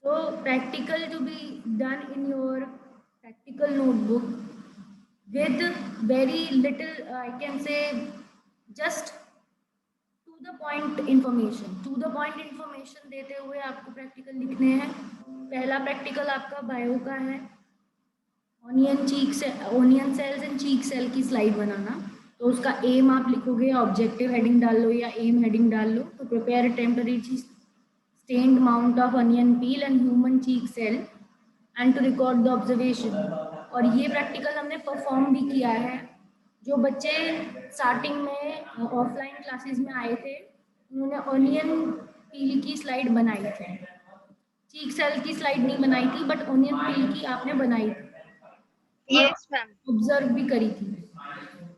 So practical to be done in your practical notebook with very little, I can say, just to the point information देते हुए आपको practical लिखने हैं। पहला practical आपका bio का है, onion cells and cheek cell की स्लाइड बनाना। तो उसका एम आप लिखोगे, ऑब्जेक्टिव हेडिंग डाल लो या एम हेडिंग डाल लो। तो prepare temporary stained mount of onion peel and human cheek cell and to record the observation. और ये प्रैक्टिकल हमने परफॉर्म भी किया है। जो बच्चे स्टार्टिंग में ऑफलाइन क्लासेस में आए थे उन्होंने ऑनियन पील की स्लाइड बनाई थी, चीक सेल की स्लाइड नहीं बनाई थी, बट ऑनियन पील की आपने बनाई थी, यस मैम, ऑब्जर्व भी करी थी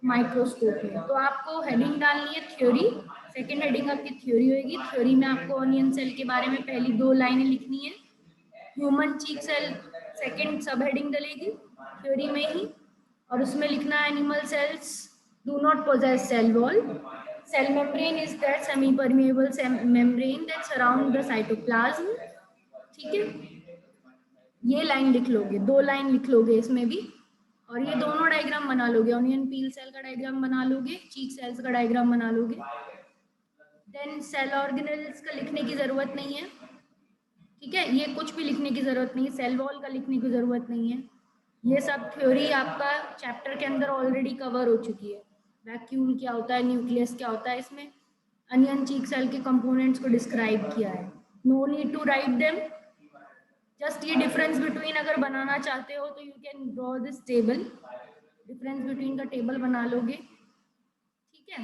माइक्रोस्कोप में। तो आपको हेडिंग डालनी है थ्योरी, सेकंड हेडिंग आपकी थ्योरी होगी। थ्योरी में आपको ऑनियन सेल के बारे में पहली 2 लाइनें लिखनी है, human cheek cell second sub heading डलेगी थ्योरी में ही, और उसमें लिखना है animal cells do not possess cell wall, cell membrane is that semi permeable membrane that surround the cytoplasm. ठीक है, ये लाइन लिख लोगे, 2 लाइन लिख लोगे इसमें भी, और ये दोनों डायग्राम बना लोगे, ऑनियन पील सेल का डायग्राम बना लोगे, चीक सेल्स का डायग्राम बना लोगे। देन सेल ऑर्गेनेल्स का लिखने की जरूरत नहीं है, ठीक है, ये कुछ भी लिखने की जरूरत नहीं है, सेल वॉल का लिखने की जरूरत नहीं है। ये सब थ्योरी आपका चैप्टर के अंदर ऑलरेडी कवर हो चुकी है। वैक्यूल क्या होता है, न्यूक्लियस क्या होता है, इसमें अनियन चीक सेल के कंपोनेंट्स को डिस्क्राइब किया है। No need to write them, just ये डिफरेंस बिटवीन अगर बनाना चाहते हो तो you can draw this table, difference between का टेबल बना लोगे, ठीक है।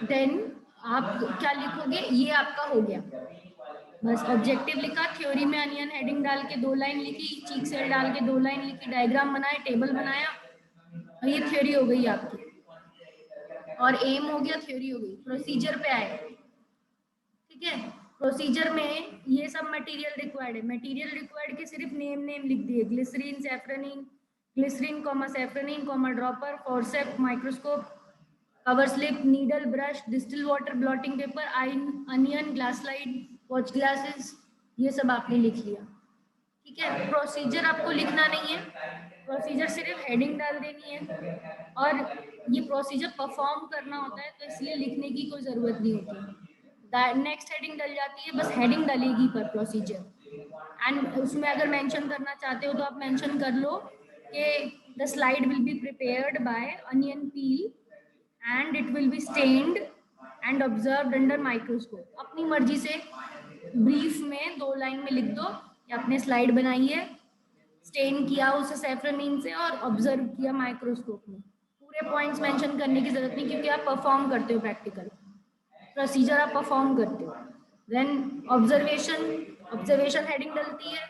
देन आप क्या लिखोगे, ये आपका हो गया, बस ऑब्जेक्टिव लिखा, थ्योरी में अनियन हेडिंग डाल के 2 लाइन लिखी, चीक सेल डाल के 2 लाइन लिखी, डायग्राम बनाए, टेबल बनाया, और ये थ्योरी हो गई आपकी, और एम हो गया, थ्योरी हो गई। प्रोसीजर पे आए, ठीक है, प्रोसीजर में ये सब मटेरियल रिक्वायर्ड है। मटेरियल रिक्वायर्ड के सिर्फ नेम लिख दिए, glycerine safranin, glycerine comma safranin comma dropper, forcep, microscope, cover slip, needle, brush, distil water, blotting paper, onion, glass slide, watch glasses, ये सब आपने लिख लिया, ठीक है। प्रोसीजर आपको लिखना नहीं है, प्रोसीजर सिर्फ हेडिंग डाल देनी है, और ये प्रोसीजर परफॉर्म करना होता है तो इसलिए लिखने की कोई जरूरत नहीं होती। नेक्स्ट हेडिंग डल जाती है, बस हेडिंग डलेगी पर प्रोसीजर, एंड उसमें अगर मेंशन करना चाहते हो तो आप मेंशन कर लो कि the slide will be prepared by onion peel and it will be stained and observed under microscope. अपनी मर्जी से ब्रीफ में 2 लाइन में लिख दो कि आपने स्लाइड बनाई है, स्टेन किया उसे सैफ्रनिन से और ऑब्जर्व किया माइक्रोस्कोप में। पूरे पॉइंट्स मेंशन करने की जरूरत नहीं, क्योंकि आप परफॉर्म करते हो प्रैक्टिकल, प्रोसीजर आप परफॉर्म करते हो। देन ऑब्जर्वेशन हेडिंग डलती है,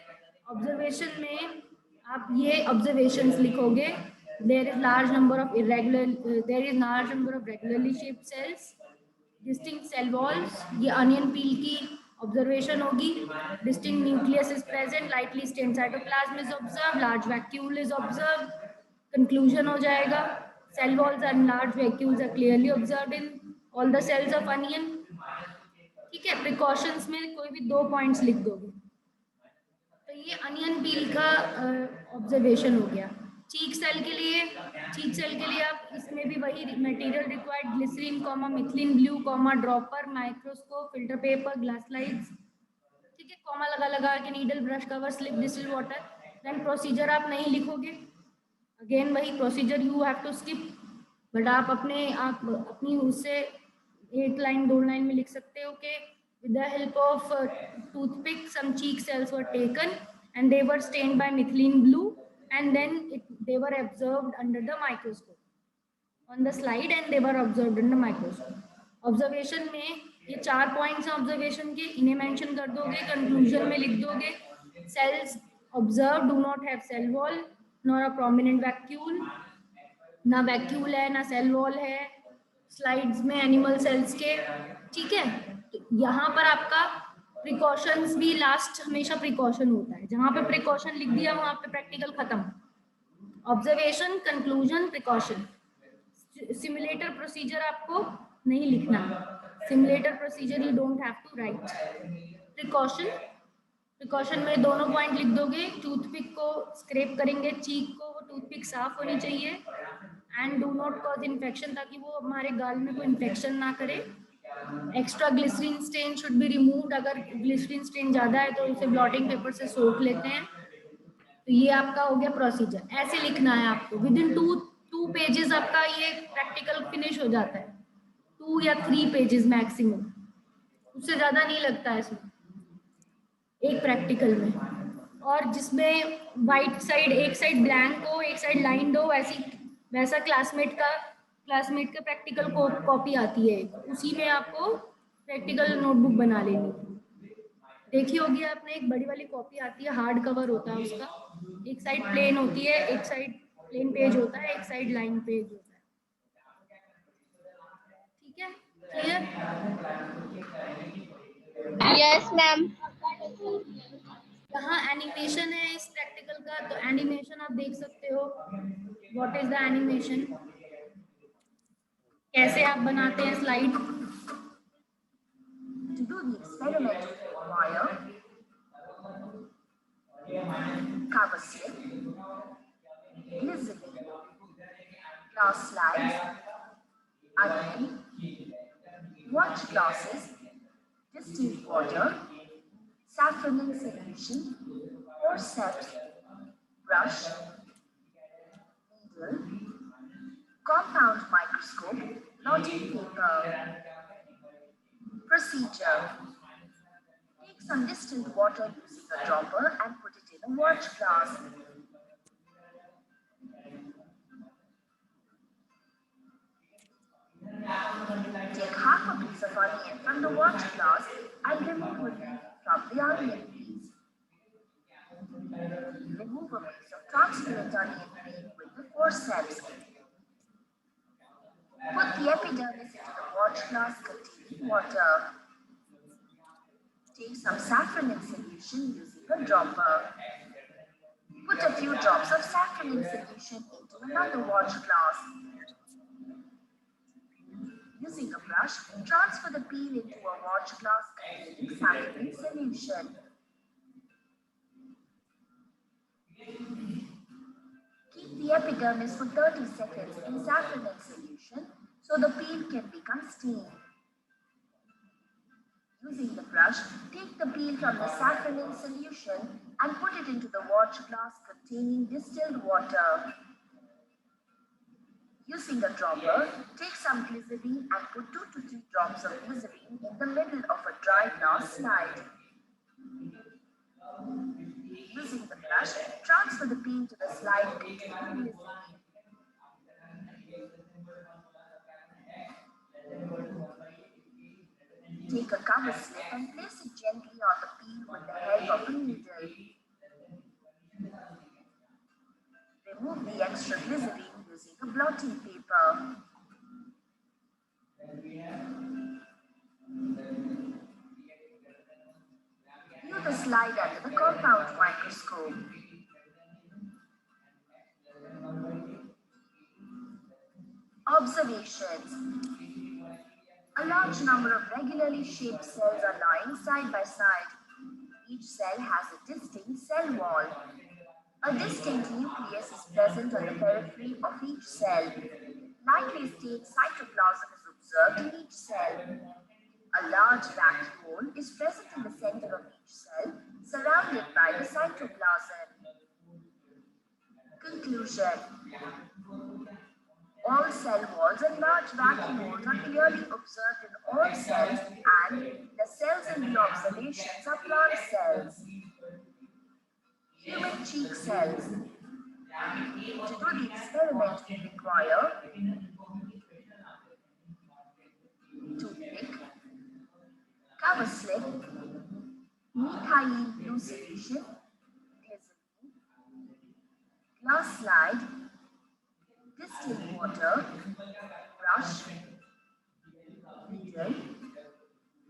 ऑब्जर्वेशन में आप ये ऑब्जर्वेशंस लिखोगे, there is large number of regularly shaped cells, distinct cell walls, ये अनियन पील की ऑब्जर्वेशन होगी। Distinct nucleus is present, lightly stained cytoplasm is observe, large vacuole is observe, conclusion हो जाएगा, cell walls and large vacuoles are clearly observed in all the cells of onion, ठीक है। Precautions में कोई भी 2 points लिख दोगे। तो ये अनियन पील का ऑब्जर्वेशन हो गया। चीक सेल के लिए आप इसमें भी वही material required, glycerine comma methylene blue comma dropper, microscope, filter paper, glass slides, ठीक है, कॉमा लगा के, needle, brush, cover slip, distil water. Then procedure आप नहीं लिखोगे, अगेन वही procedure you have to skip, but आप अपनी उससे 1 लाइन 2 लाइन में लिख सकते हो कि with the help of toothpick some cheek cells were taken and they were stained by methylene blue and then they were observed under the microscope on the slide and they were observed under microscope। Observation में ये 4 points हैं observation के, इन्हें mention कर दोगे, conclusion में लिख दोगे cells observe do not have cell wall nor a prominent vacuole, ना वैक्यूल है ना सेल वॉल है स्लाइड्स में एनिमल सेल्स के, ठीक है। तो यहाँ पर आपका प्रिकॉशंस भी लास्ट हमेशा प्रिकॉशन होता है, जहाँ पे प्रिकॉशन लिख दिया वहाँ पे प्रैक्टिकल खत्म, observation, conclusion, precaution. Simulator procedure आपको नहीं लिखना, simulator procedure you don't have to write. Precaution में दोनों पॉइंट लिख दोगे। टूथपिक को स्क्रैप करेंगे चीक को, वो टूथपिक साफ होनी चाहिए। And do not cause infection, ताकि वो हमारे गाल में कोई इन्फेक्शन ना करे। Extra glycerine stain should be removed, अगर ग्लिसरीन स्टेन ज़्यादा है तो उसे ब्लॉटिंग पेपर से सोख लेते हैं। तो ये आपका हो गया प्रोसीजर। ऐसे लिखना है आपको। विद इन टू पेजेस आपका ये प्रैक्टिकल फिनिश हो जाता है। 2 या 3 पेजेस मैक्सिमम, उससे ज़्यादा नहीं लगता है इसमें एक प्रैक्टिकल में। और जिसमें वाइट साइड, एक साइड ब्लैंक हो एक साइड लाइंड हो, वैसा क्लासमेट का प्रैक्टिकल कॉपी आती है, उसी में आपको प्रैक्टिकल नोटबुक बना लेनी। देखी होगी आपने, एक बड़ी वाली कॉपी आती है, हार्ड कवर होता है उसका, एक साइड प्लेन होती है, एक साइड प्लेन पेज होता है, एक साइड लाइन पेज होता है। ठीक है, क्लियर? Yes, ma'am. यहाँ एनिमेशन है इस प्रैक्टिकल का, तो एनिमेशन आप देख सकते हो। व्हाट इज द एनिमेशन, कैसे आप बनाते हैं slide. To do the experiment, require cover slip, glycerin, glass slides, onion, watch glasses, distilled water, saffron in solution, forceps, brush, needle, compound microscope, blotting paper. Procedure. Take some distilled water using a dropper and put it in a watch glass. Take half a piece of onion from the watch glass and remove a leaf from the onion piece. Remove a piece of transparent onion peel with the forceps. Put the epidermis into the watch glass containing water. Take some saffron in solution using a dropper. Put a few drops of saffron in solution into another watch glass. Using a brush, transfer the peel into a watch glass containing saffron in solution. Keep the epidermis for 30 seconds in saffron in solution so the peel can become stained. Using the brush, take the peel from the saffron in solution and put it into the watch glass containing distilled water. Using a dropper, take some glycerin and put 2 to 3 drops of glycerin in the middle of a dry glass slide. Using the brush, transfer the peel to the slide containing glycerin. Take a cover slip and place it gently on the peel with the help of a needle. Remove the extra glycerin using a blotting paper. View the slide under the compound microscope. Observations. A large number of regularly shaped cells are lying side by side. Each cell has a distinct cell wall. A distinct nucleus is present on the periphery of each cell. Lightly stained cytoplasm is observed in each cell. A large vacuole is present in the center of each cell, surrounded by the cytoplasm. Conclusion. All cell walls and large vacuoles are clearly observed in all cells, and the cells in the observations are plant cells. Human cheek cells. To do the experiment, we require toothpick, cover slip, methyl blue solution, glycerin, glass slide, distilled water, brush, needle,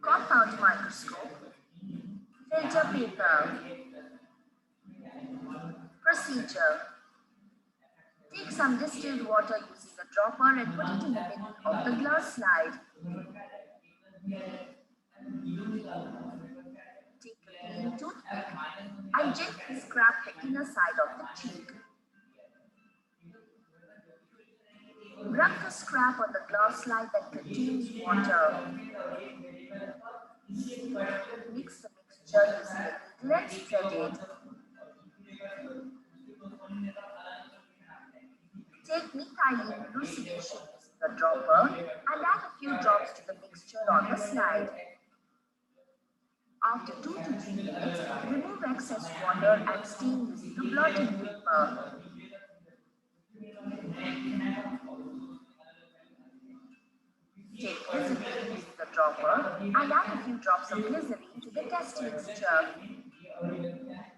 compound microscope, filter paper. Procedure. Take some distilled water using a dropper and put it in the middle of the glass slide. gently scrap the inner side of the cheek. Rub the scrap on the glass slide that contains water. Mix the mixture using a needle and spread it. Take methylene elucidation using a dropper and add a few drops to the mixture on the slide. After 2 to 3 minutes, remove excess water and steam using a blotting paper. Take glycerine using the dropper and add a few drops of glycerine to the test mixture.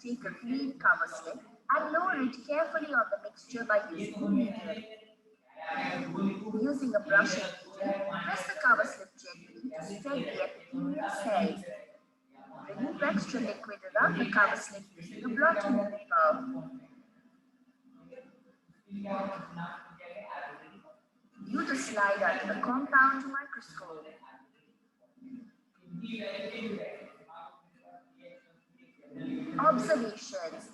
Take a clean cover slip and lower it carefully on the mixture by using a needle. Using a brushing needle, press the cover slip gently to spread the epithelial cells. Remove extra liquid around the cover slip using a blotting paper. View the slide under the compound microscope. Observations.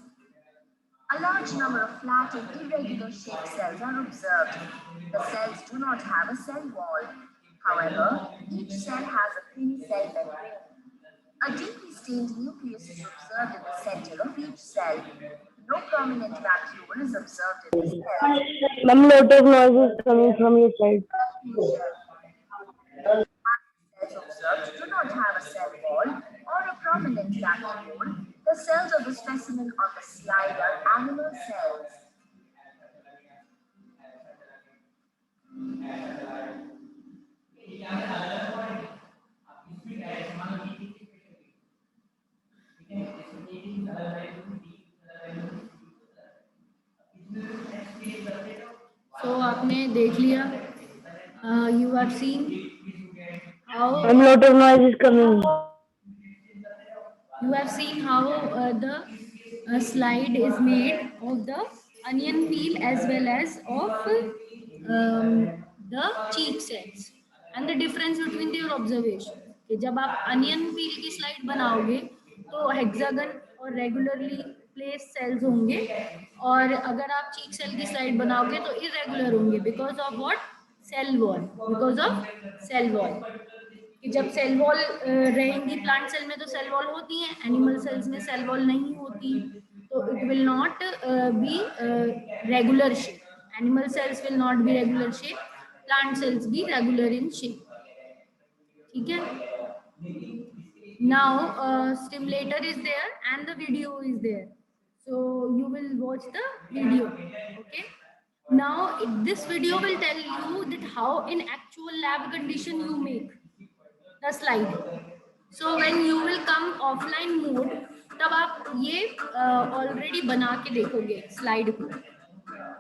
A large number of flat and irregular shaped cells are observed. The cells do not have a cell wall. However, each cell has a thin cell membrane. A deeply stained nucleus is observed in the center of each cell. No prominent vacuole is observed in the cell. Ma'am, lot of noise is coming from your side. Cells observed do not have a cell wall or a prominent vacuole. The cells of the specimen on the slide are animal cells. So आपने देख लिया. You have seen how. Ma'am, lot of noise is coming. You have seen how the slide is made of the onion peel as well as of the cheek cells, and the difference between their observation. कि जब आप onion peel की slide बनाओगे तो hexagon और regularly placed cells होंगे, और अगर आप cheek cell की slide बनाओगे तो irregular होंगे because of what? Cell wall. Because of cell wall. कि जब सेल वॉल रहेंगी प्लांट सेल में तो सेल वॉल होती है, एनिमल सेल्स में सेल वॉल नहीं होती, तो it will not be regular shape. Animal cells will not be regular shape, plant cells be regular in shape. ठीक है. Now stimulator is there and the video is there, so you will watch the video. Okay, now this video will tell you that how in actual lab condition you make the slide. So when you will come offline mode, तब आप ये already बना के देखोगे slide को.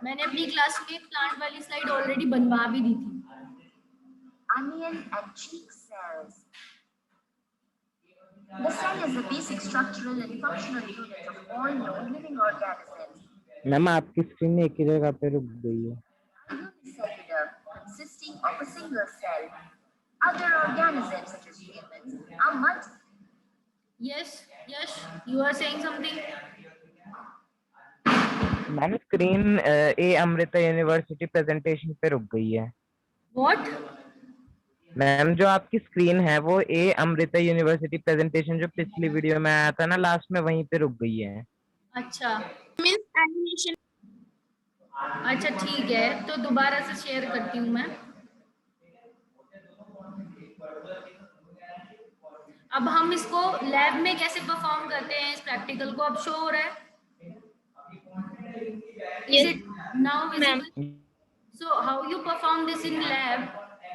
मैंने अपनी class में प्लांट वाली स्लाइड ऑलरेडी बनवा भी दी थी. Onion and cheek cells. The cell is the basic structural and functional unit of all known living organisms. Ma'am आपकी स्क्रीन एक ही जगह पे रुक गई है. Unicellular, consisting of a single cell. Other organisms such as humans are multi. Yes, you are saying something. Ma'am screen A Amrita university presentation पे रुक गई है. What? मैम जो आपकी स्क्रीन है वो ए अमृता यूनिवर्सिटी प्रेजेंटेशन जो पिछली वीडियो में आया था ना लास्ट में, वहीं पे रुक गई है. अच्छा, मींस एनिमेशन. अच्छा ठीक है, तो दोबारा से शेयर करती हूँ मैं. अब हम इसको लैब में कैसे परफॉर्म करते हैं, इस प्रैक्टिकल को अब शो हो रहा है. Is it now visible? So how you perform this in lab,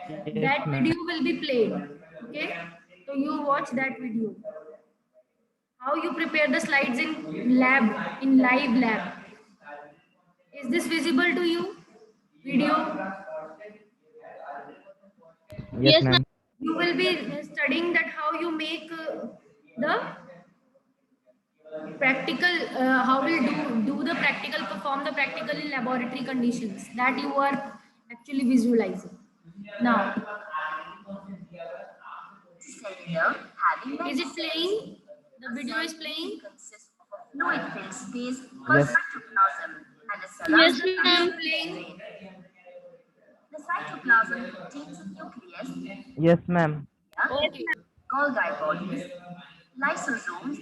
that video will be played. Okay, so you watch that video. How you prepare the slides in lab, in live lab. Is this visible to you? Video? Yes ma'am. You will be studying that how you make the practical, how will do the practical, perform the practical in laboratory conditions, that you are actually visualizing. Now, Cellular having is it playing? The video is playing. consists of a fluid-filled space called Yes. cytoplasm and a Yes, surrounding ma'am. Explain. The cytoplasm contains a nucleus, Yes, ma'am. Okay. Golgi bodies, lysosomes,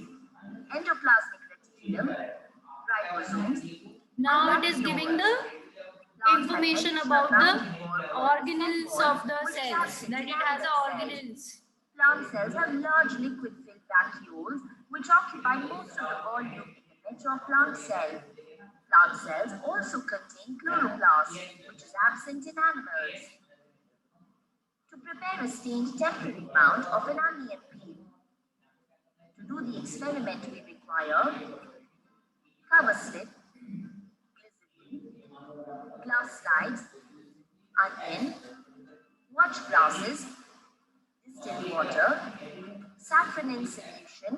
endoplasmic reticulum, ribosomes. Now it is giving the information about the organelles of the cells, that it has a organelles. Plant cells have large liquid-filled vacuoles which occupy most of the volume in the mature plant cell. Plant cells also contain chloroplast, which is absent in animals. To prepare a stained temporary mount of an onion peel. To do the experiment, we require cover slip, glycerin, glass slides, onion, watch glasses, distilled water, saffron in solution,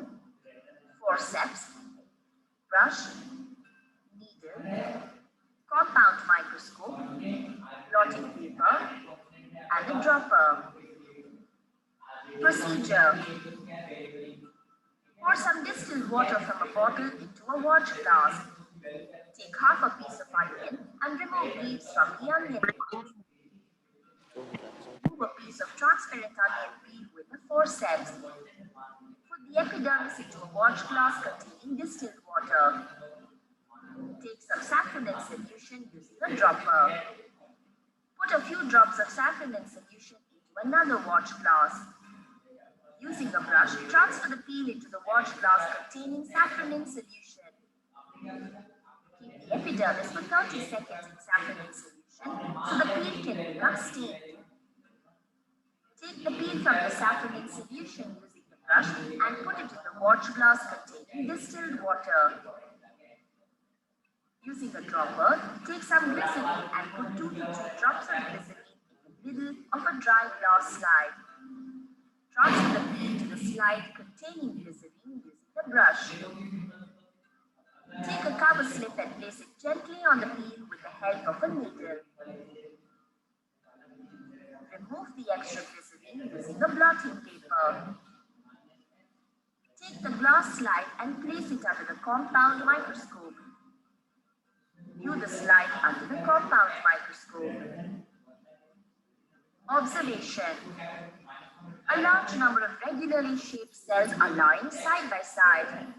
forceps, brush, needle, compound microscope, blotting paper, and a dropper. Procedure. Pour some distilled water from a bottle into a watch glass. Take half a piece of onion and remove leaves from the onion. Remove a piece of transparent onion peel with a forceps. Put the epidermis into a watch glass containing distilled water. Take some saffron in solution using a dropper. Put a few drops of saffron in solution into another watch glass. Using a brush, transfer the peel into the watch glass containing saffron in solution. Keep the epidermis for 30 seconds in saffron in solution so the peel can become stained. Take the peel from the saffron in solution using the brush and put it in the watch glass containing distilled water. Using a dropper, take some glycerin and put 2 to 3 drops of glycerin in the middle of a dry glass slide. Transfer the peel to the slide containing glycerin using the brush. Take a cover slip and place it gently on the peel with the help of a needle. Remove the extra glycerin using a blotting paper. Take the glass slide and place it under the compound microscope. View the slide under the compound microscope. Observation. A large number of regularly shaped cells are lying side by side.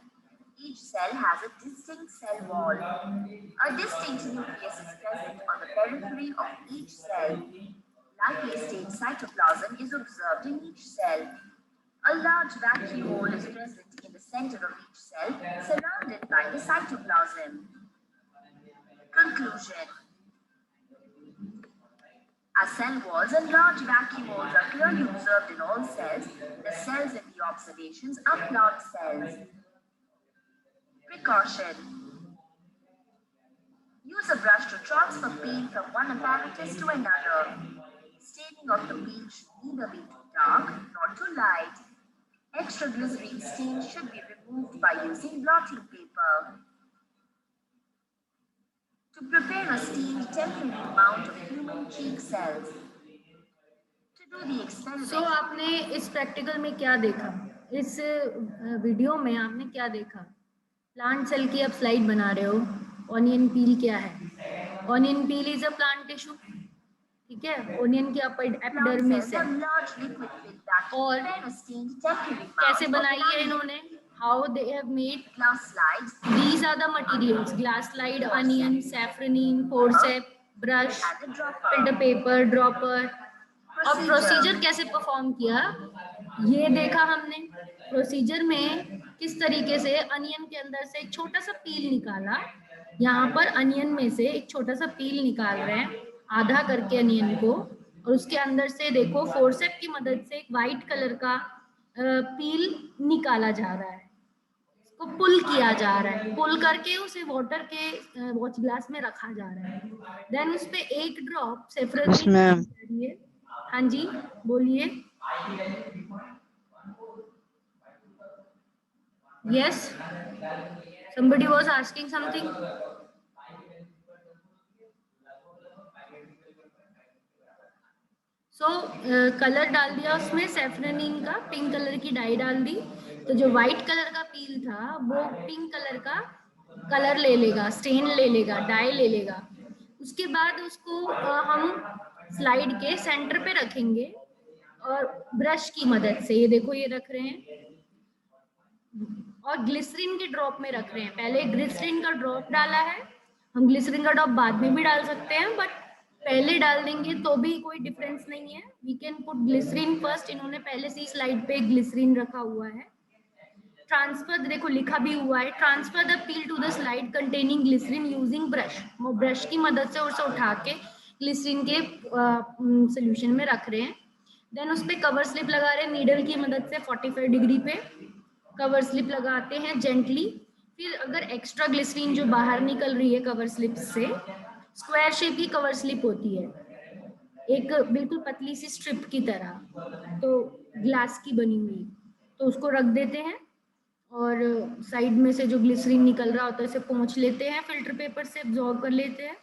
Each cell has a distinct cell wall. A distinct nucleus is present on the periphery of each cell. Lightly stained cytoplasm is observed in each cell. A large vacuole is present in the center of each cell, surrounded by the cytoplasm. Conclusion. As cell walls and large vacuoles are clearly observed in all cells, the cells in the observations are plant cells. Precaution. Use a brush to transfer peel from one apparatus to another. Staining of the peel should neither be too dark nor too light. Extra glycerine stains should be removed by using blotting paper. To prepare a stained temporary mount of human cheek cells. To do the experiment. So आपने इस practical में क्या देखा? इस video में आपने क्या देखा? प्लांट सेल की आप स्लाइड बना रहे हो. ऑनियन पील क्या है? Onion peel is a plant tissue. ठीक है, ऑनियन की एपिडर्मिस है. और कैसे बनाई है इन्होंने? How they have made glass slides. These are the materials: glass slide, onion, saffronine, forceps, brush, filter paper, dropper. और प्रोसीजर कैसे परफॉर्म किया ये देखा हमने. प्रोसीजर में किस तरीके से अनियन के अंदर से एक छोटा सा पील निकाला. यहाँ पर अनियन में से एक छोटा सा पील निकाल रहे हैं, आधा करके अनियन को, और उसके अंदर से देखो फोर्सेप की मदद से एक वाइट कलर का पील निकाला जा रहा है. को पुल किया जा रहा है. पुल करके उसे वाटर के वॉच ग्लास में रखा जा रहा है. देन उस पे एक ड्रॉप सेफ्रन. हाँ जी बोलिए. Yes, somebody was asking something. So colour डाल दिया उसमें सेफ्रनिन का, पिंक कलर की डाई डाल दी, तो जो व्हाइट कलर का पील था वो पिंक कलर का कलर ले लेगा, स्टेन ले लेगा, डाई ले लेगा। उसके बाद उसको हम स्लाइड के सेंटर पे रखेंगे और ब्रश की मदद से, ये देखो ये रख रहे हैं और ग्लिसरीन के ड्रॉप में रख रहे हैं। पहले ग्लिसरीन का ड्रॉप डाला है, हम ग्लिसरीन का ड्रॉप बाद में भी डाल सकते हैं, बट पहले डाल देंगे तो भी कोई डिफरेंस नहीं है। We can put glycerine first, इन्होंने पहले से ही स्लाइड पे ग्लिसरीन रखा हुआ है। ट्रांसफर, देखो लिखा भी हुआ है, transfer the peel to the slide containing glycerine using brush. वो ब्रश की मदद से उसे उठा के ग्लिसरीन के सोल्यूशन में रख रहे हैं। देन उस पर कवर स्लिप लगा रहे हैं नीडल की मदद से 45 डिग्री पे कवर स्लिप लगाते हैं जेंटली। फिर अगर एक्स्ट्रा ग्लिसरीन जो बाहर निकल रही है कवर स्लिप से, स्क्वायर शेप की कवर स्लिप होती है, एक बिल्कुल पतली सी स्ट्रिप की तरह, तो ग्लास की बनी हुई, तो उसको रख देते हैं और साइड में से जो ग्लिसरीन निकल रहा होता है उसे पोंछ लेते हैं, फिल्टर पेपर से एब्जॉर्ब कर लेते हैं।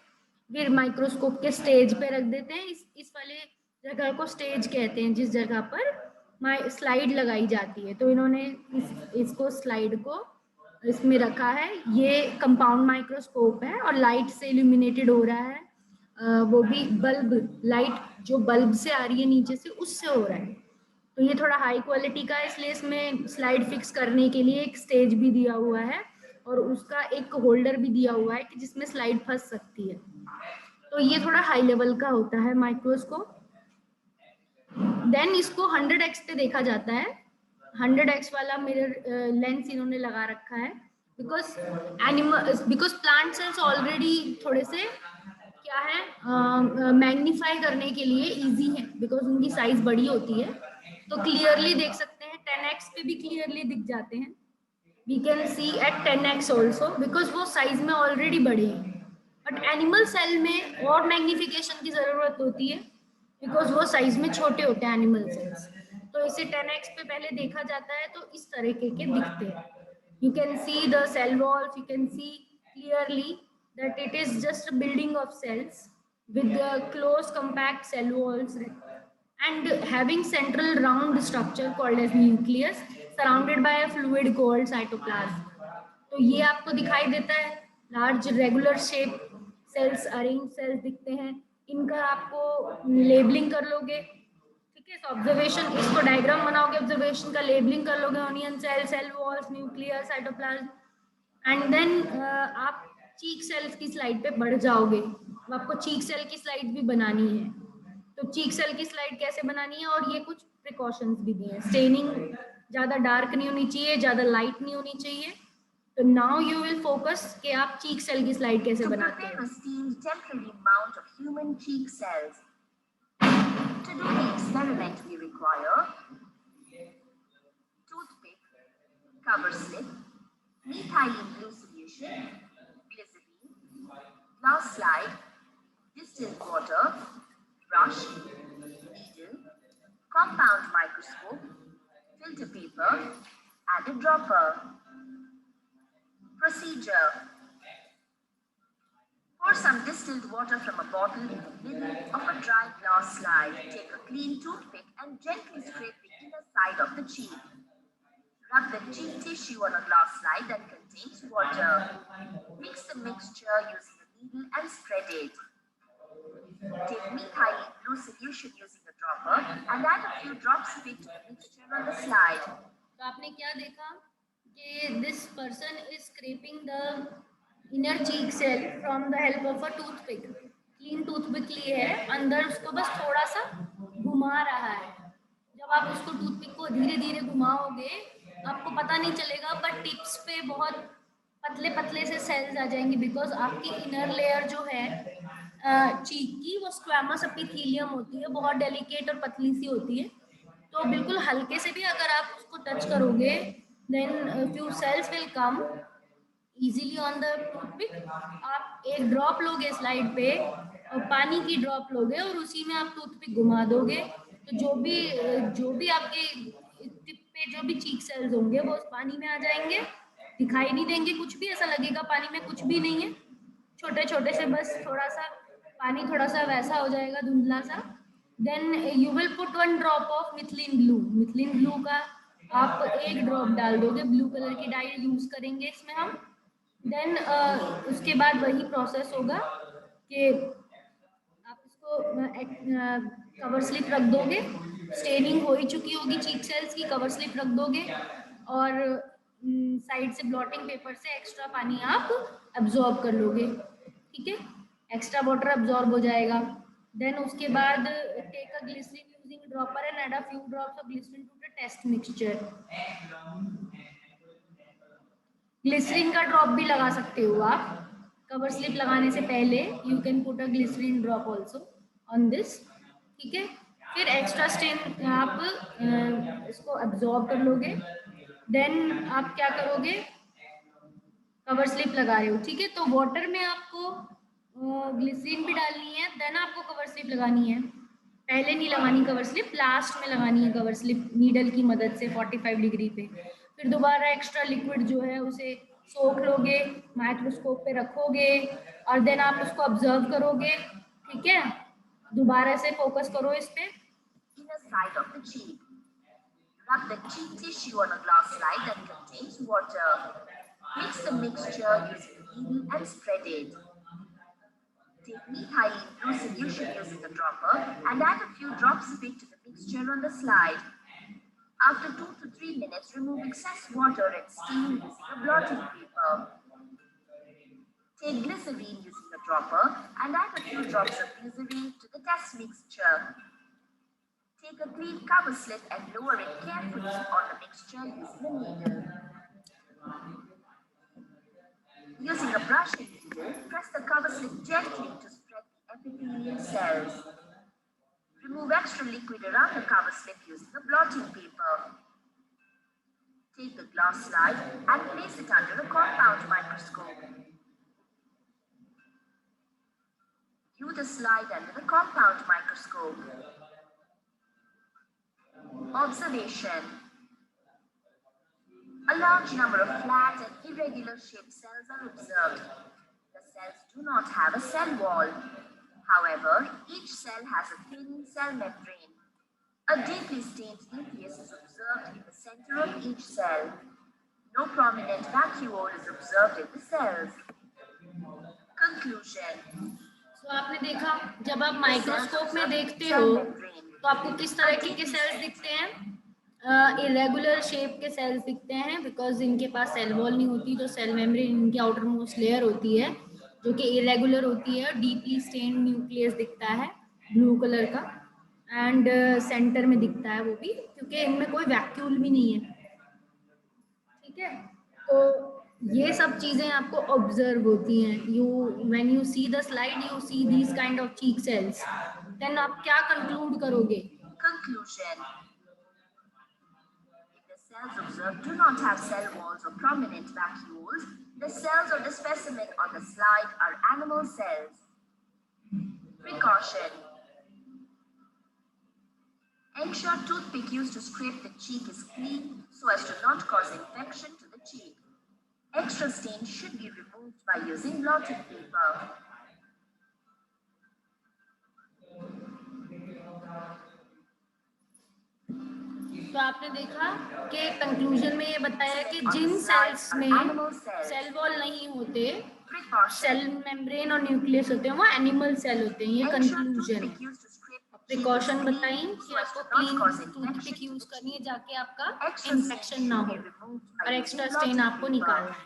फिर माइक्रोस्कोप के स्टेज पे रख देते हैं। इस वाले जगह को स्टेज कहते हैं, जिस जगह पर स्लाइड लगाई जाती है। तो इन्होंने इसको स्लाइड को इसमें रखा है। ये कंपाउंड माइक्रोस्कोप है और लाइट से इल्यूमिनेटेड हो रहा है, वो भी बल्ब, लाइट जो बल्ब से आ रही है नीचे से, उससे हो रहा है। तो ये थोड़ा हाई क्वालिटी का है, इसलिए इसमें स्लाइड फिक्स करने के लिए एक स्टेज भी दिया हुआ है और उसका एक होल्डर भी दिया हुआ है कि जिसमें स्लाइड फंस सकती है। तो ये थोड़ा हाई लेवल का होता है माइक्रोस्कोप। देन इसको 100x पे देखा जाता है। 100x वाला मिरर लेंस इन्होंने लगा रखा है, बिकॉज प्लांट सेल्स ऑलरेडी थोड़े से क्या है, मैग्नीफाई करने के लिए इजी है, बिकॉज उनकी साइज बड़ी होती है, तो क्लियरली देख सकते हैं। 10x पे भी क्लियरली दिख जाते हैं। We can see at 10x also, because वो साइज में ऑलरेडी बड़े हैं। बट एनिमल सेल में और मैग्निफिकेशन की जरूरत होती है, बिकॉज वो साइज में छोटे होते हैं एनिमल सेल्स। तो इसे 10x पे पहले देखा जाता है, तो इस तरीके के दिखते हैं। You can see the cell walls, you can see clearly that it is just a building of cells with the close compact cell walls and having central round structure called as nucleus surrounded by a fluid called cytoplasm. तो ये आपको दिखाई देता है, large regular shape cells, arrange cells दिखते हैं। इनका आपको लेबलिंग कर लोगे, ठीक है। ऑब्जर्वेशन, इसको डायग्राम बनाओगे, ऑब्जर्वेशन का लेबलिंग कर लोगे, onion cell, cell walls, nucleus, cytoplasm, and then आप चीक सेल्स की स्लाइड पे बढ़ जाओगे। अब आपको चीक सेल की स्लाइड भी बनानी है, तो चीक सेल की स्लाइड कैसे बनानी है, और ये कुछ प्रिकॉशंस भी दिए हैं। स्टेनिंग ज्यादा डार्क नहीं होनी चाहिए, ज्यादा लाइट नहीं होनी चाहिए। तो नाउ यू विल फोकस कि आप चीक सेल की स्लाइड कैसे To बनाते prepare हैं। a steamed temporary mount of human cheek cells. To do the experiment, we require toothpick, cover slip, methylene blue solution, glycerine, glass slide, distilled water, brush, needle, compound microscope, filter paper, and a dropper. Procedure. Pour some distilled water from a bottle in the middle of a dry glass slide. Take a clean toothpick and gently scrape the inner side of the cheek. Rub the cheek tissue on a glass slide that contains water. Mix the mixture using a needle and spread it. Take methylene blue solution using a dropper and add a few drops of it to the mixture on the slide. तो आपने क्या देखा कि this person is scraping the inner cheek cell from the help of a toothpick. Clean toothpick लिए है, अंदर उसको बस थोड़ा सा घुमा रहा है। जब आप उसको टूथपिक को धीरे धीरे घुमाओगे आपको पता नहीं चलेगा, बट टिप्स पे बहुत पतले पतले से सेल्स आ जाएंगे, बिकॉज आपकी इनर लेयर जो है चीक की, वो स्क्वैमस एपिथेलियम होती है, बहुत डेलिकेट और पतली सी होती है। तो बिल्कुल हल्के से भी अगर आप उसको टच करोगे, then few cells will come easily on the toothpick. आप एक ड्रॉप लोगे स्लाइड पे और पानी की ड्रॉप लोगे और उसी में आप टूथपिक घुमा दोगे, तो जो भी आपके टिप पे जो भी चीक सेल्स होंगे वो उस पानी में आ जाएंगे, दिखाई नहीं देंगे कुछ भी, ऐसा लगेगा पानी में कुछ भी नहीं है। छोटे छोटे से बस थोड़ा सा पानी थोड़ा सा वैसा हो जाएगा, धुंधला सा, then you will put 1 drop of methylene blue. Methylene blue का आप 1 ड्रॉप डाल दोगे, ब्लू कलर की डाई यूज करेंगे इसमें हम। देन उसके बाद वही प्रोसेस होगा कि आप इसको कवर स्लिप रख दोगे, स्टेनिंग हो ही चुकी होगी चीक सेल्स की, कवर स्लिप रख दोगे और साइड से ब्लॉटिंग पेपर से एक्स्ट्रा पानी आप अब्जॉर्ब कर लोगे, ठीक है, एक्स्ट्रा वाटर अब्जॉर्ब हो जाएगा। देन उसके बाद take a glycerine using dropper and add a few drops of glycerine to the test mixture. Glycerine का ड्रॉप भी लगा सकते हो आप कवर स्लिप लगाने से पहले, you can put a glycerine drop also on this, ठीक है। फिर एक्स्ट्रा स्टेन आप इसको अब्जॉर्ब कर लोगे। देन आप क्या करोगे, कवर स्लिप लगा रहे हो, ठीक है, तो वाटर में आपको ग्लिसरीन भी डालनी है, देन आपको कवर स्लिप लगानी है। पहले नहीं लगानी कवर स्लिप, लास्ट में लगानी है कवर स्लिप नीडल की मदद से 45 डिग्री पे। फिर दोबारा एक्स्ट्रा लिक्विड जो है उसे सोख लोगे, माइक्रोस्कोप पे रखोगे और देन आप उसको ऑब्जर्व करोगे, ठीक है। दोबारा से फोकस करो इस पे। Inner side of the cheek. Rub the cheek tissue on a glass slide that contains water. Mix the mixture using a needle and spread it. Take methyl blue solution using a dropper and add a few drops of it to the mixture on the slide. After 2 to 3 minutes, remove excess water and steam using a blotting paper. Take glycerine using a dropper and add a few drops of glycerine to the test mixture. Take a clean cover slip and lower it carefully on the mixture using a needle. Using a brush and needle, press the cover slip gently to spread the epithelial cells. Remove extra liquid around the cover slip using a blotting paper. Take the glass slide and place it under a compound microscope. View the slide under the compound microscope. Observation. A large number of flat and irregular shaped cells are observed. The cells do not have a cell wall. However, each cell has a thin cell membrane. A deeply stained nucleus is observed in the center of each cell. No prominent vacuole is observed in the cells. Conclusion. तो आपने देखा, जब आप microscope में देखते हो तो आपको किस तरह के सेल्स दिखते हैं, इरेगुलर शेप के सेल्स दिखते हैं, बिकॉज इनके पास सेल वॉल नहीं होती, तो सेल मेम्ब्रेन इनकी आउटर मोस्ट लेयर होती है जो कि इरेगुलर होती है। डीपली स्टेन्ड न्यूक्लियस दिखता है ब्लू कलर का, एंड सेंटर में दिखता है वो भी, क्योंकि इनमें कोई वैक्यूल भी नहीं है, ठीक है। तो ये सब चीजें आपको ऑब्जर्व होती हैं। You when you see the slide, you see these kind of cheek cells, then आप क्या कंक्लूड करोगे? Conclusion. If the cells observed do not have cell walls or prominent vacuoles, the cells of the specimen on the slide are animal cells. Precaution. Ensure toothpick used to scrape the cheek is clean so as to not cause infection to the cheek. Extra stains should be removed by using blotting paper. तो आपने देखा कि conclusion में ये बताया कि जिन sales में cell wall नहीं होते, सेल मेम्ब्रेन और न्यूक्लियस होते हैं, वो एनिमल सेल होते हैं। ये कंक्लूजन। प्रिकॉशन बताई कि आपको क्लीन टूथपिक यूज करनी है जाके आपका इन्फेक्शन ना हो, और एक्स्ट्रा स्टेन आपको निकालना है।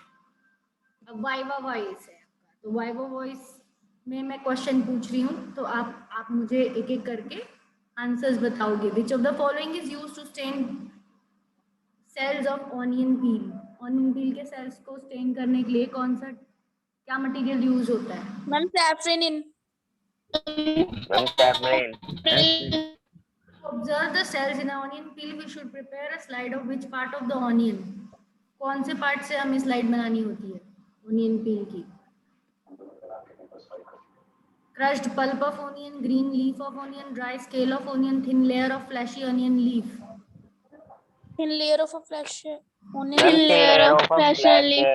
अब वाइवा वॉइस है आपका, तो वाइवा वॉइस में मैं क्वेश्चन पूछ रही हूँ, तो आप मुझे एक एक करके आंसर्स बताओगे। Which of the following is used to stain cells of onion peel? Onion peel के सेल्स को स्टेन करने के लिए कौन सा क्या मटेरियल यूज होता है? Ma'am saffron. Observe the cells in an onion peel. We should prepare a slide of which part of the onion? कौन से पार्ट से हमें स्लाइड बनानी होती है ऑनियन पील की? Crushed pulp of onion, green leaf of onion, dry scale of onion, thin layer of fleshy onion leaf. Thin layer of a flesh onion. Thin layer of flesh leaf.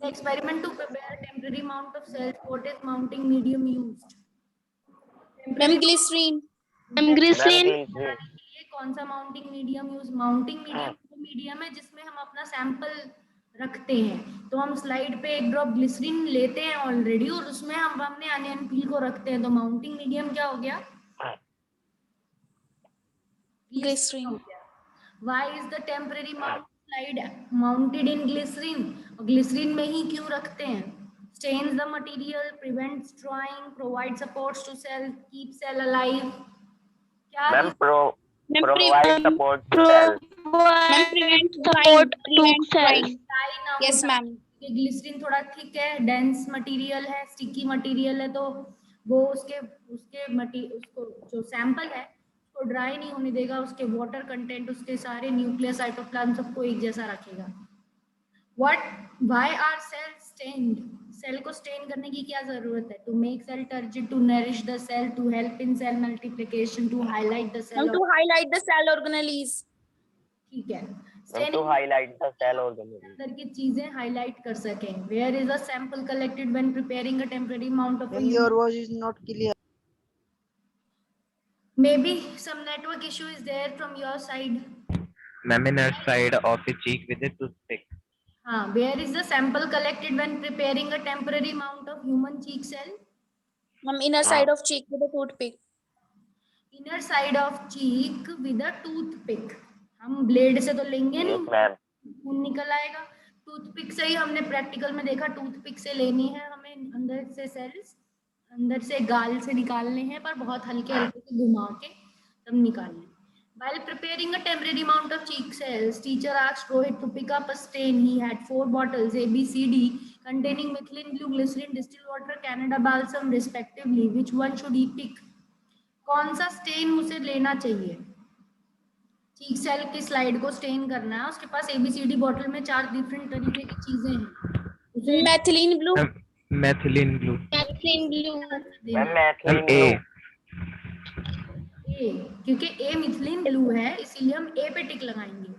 The experiment to prepare a temporary mount of cells. What is mounting medium used? Ma'am, glycerine. Glycerine. ये कौन सा mounting medium use, mounting medium वो medium है जिसमें हम अपना sample रखते हैं। तो हम स्लाइड पे एक ड्रॉप ग्लिसरीन लेते हैं ऑलरेडी और उसमें हम अपने अनियन पील को रखते हैं। तो माउंटिंग मीडियम क्या हो गया? Glycerine. Why is the temporary mount slide mounted in glycerin? और ग्लिसरीन में ही क्यों रखते हैं? Stains the material, prevents drying, provides supports to cell, keep cell alive. क्या ma'am ma'am provide support to cell. Prevent support to cell. dry ना हो Yes, जाए? ma'am. ये ग्लिसरीन थोड़ा थिक है, डेंस मटेरियल है, स्टिकी मटेरियल है, तो वो उसके उसको जो सैंपल है उसको ड्राई नहीं होने देगा, उसके वाटर कंटेंट, उसके सारे न्यूक्लियस साइटोप्लाज्म सबको एक जैसा रखेगा। Why are cells stained? Cell को स्टेन करने की क्या जरूरत है? To make cell turgid, to nourish the cell, to help in cell multiplication, to highlight the cell. To highlight the cell organelles. ठीक है, to highlight the cell organelle. अंदर की चीजें हाईलाइट कर सकें। Where is a sample collected when preparing a temporary mount of a Ma'am, your voice is not clear. maybe some network issue is there from your side. Ma'am inner side of the cheek with a toothpick. हाँ, where is the sample collected when preparing a temporary mount of human cheek cell? Ma'am, inner side of cheek with a toothpick. Inner side of cheek with a toothpick. हम blade से तो लेंगे नहीं, ma'am खून निकल आएगा। Toothpick से ही हमने प्रैक्टिकल में देखा, टूथपिक से लेनी है हमें अंदर से सेल्स, अंदर से गाल से निकालने हैं, पर बहुत हल्के हल्के से घुमा के तब निकालने। While preparing a temporary amount of cheek cells, teacher asked Rohit to pick up a stain. He had 4 bottles A, B, C, D containing methylene blue, glycerin, distilled water, Canada balsam respectively. Which one should he pick? कौन सा stand उसे लेना चाहिए? चीक cell की slide को stand करना है, उसके पास ABCD बॉटल में 4 डिफरेंट तरीके की चीजें हैं, उसे Methylene blue. Methylene blue. Methylene blue. Ma'am methylene ए ए, क्योंकि ए मिथिलीन ब्लू है इसीलिए हम ए पे टिक लगाएंगे।